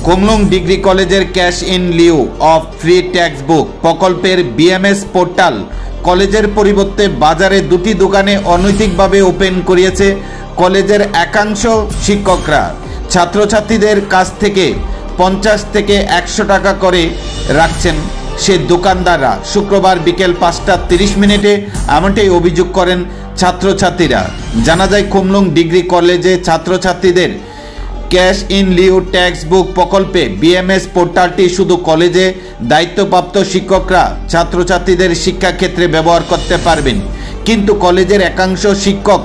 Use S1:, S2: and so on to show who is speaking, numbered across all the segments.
S1: কুমলুং degree কলেজের cash in Liu of free text book প্রকল্পের BMS portal কলেজের পরিবর্তে বাজারে দুটি দোকানে অনৈতিকভাবে ওপেন করিয়েছে কলেজের একাংশ শিক্ষকরা। ছাত্রছাত্রীদের কাছ থেকে 50 থেকে 100 টাকা করে রাখছেন সে দোকানদাররা। শুক্রবার বিকেল 5:30 এমনটাই অভিযোগ করেন ছাত্রছাত্রীরা। জানা যায় কুমলুং ডিগ্রি কলেজে ছাত্রছাত্রীদের cash in Liu text book প্রকল্পে বিএমএস পোর্টালটি শুধু কলেজে দায়িত্বপ্রাপ্ত শিক্ষকরা ছাত্রছাত্রীদের শিক্ষাক্ষেত্রে ব্যবহার করতে পারবেন, কিন্তু কলেজের একাংশ শিক্ষক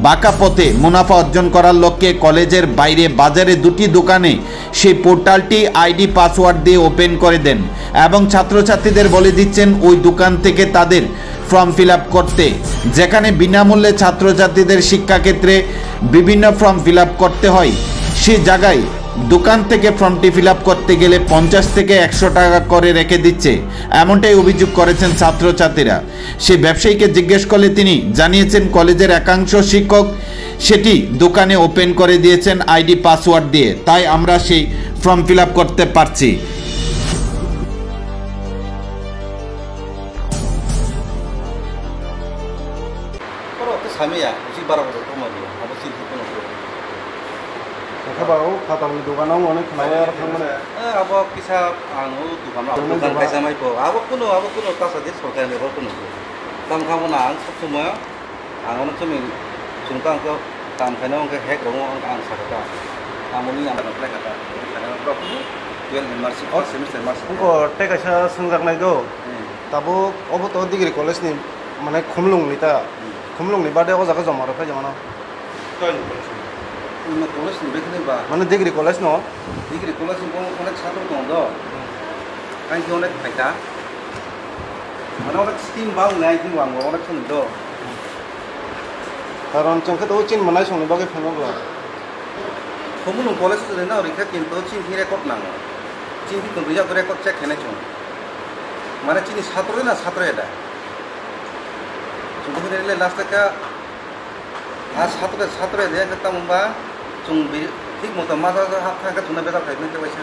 S1: বাঁকা পথে মুনাফা অর্জন করার লক্ষ্যে কলেজের বাইরে বাজারে দুটি দোকানে সেই পোর্টালটি আইডি পাসওয়ার্ড দিয়ে ওপেন করে দেন এবং ছাত্রছাত্রীদের বলে দিচ্ছেন ওই দোকান থেকে তাদের ফর্ম ফিল আপ করতে, যেখানে বিনামূল্যে ছাত্রছাত্রীদের শিক্ষাক্ষেত্রে বিভিন্ন ফর্ম ফিল আপ করতে হয়। সে জায়গায় দোকান থেকে ফর্মটি ফিল আপ করতে গেলে 50 থেকে 100 টাকা করে রেখে দিচ্ছে, এমনটাই অভিযোগ করেছেন ছাত্রছাত্রীরা। সে ব্যবসায়ীকে জিজ্ঞেস করলে তিনি জানিয়েছেন কলেজের একাংশ শিক্ষক সেটি দোকানে ওপেন করে দিয়েছেন আইডি পাসওয়ার্ড দিয়ে, তাই আমরা সেই ফর্ম ফিল আপ করতে পারছি।
S2: Kabarau katang dukanau ngone khmaya thangmane
S3: abo kisa anu dukan kaisa mai po abo kuno ta sadis sorkai me kuno tam khamona ang sob sumoy ang ono chumi sungkang ko tam khaino ke hek rongo ang sakata amoni ang apply kata kana properly 12 march semester march
S2: ko te kaisa sungjak do tabo obo to degree college ni mane khumlung ni bade o jaga jama rakha jamana toy
S3: college নিবেখনে বা
S2: মানে degree college ন
S3: degree college অনেক ছাত্র দं দ কাইকি অনেক ফাইটা মানে অনেক স্কিম বাং নাই কি বাং অনেক শুনি দ
S2: কারণ চংকে তো চিন মানাই সংনি বাগে ফাইমাগলা
S3: কমুলুং কলেজ রে না রিখা কিন্তু চিন ফি রেকর্ড নাং চিন ফি তো রিজা রেকর্ড চেক হেনে চং মানে চিনি ছাত্র না ছাত্র এটা চুন ফিরে লাস্ট কা আর ছাত্র এদের একটা মুম্বা जों बे ठीक मत मा हाबथाखा थुना बेदार खायनो देवायसा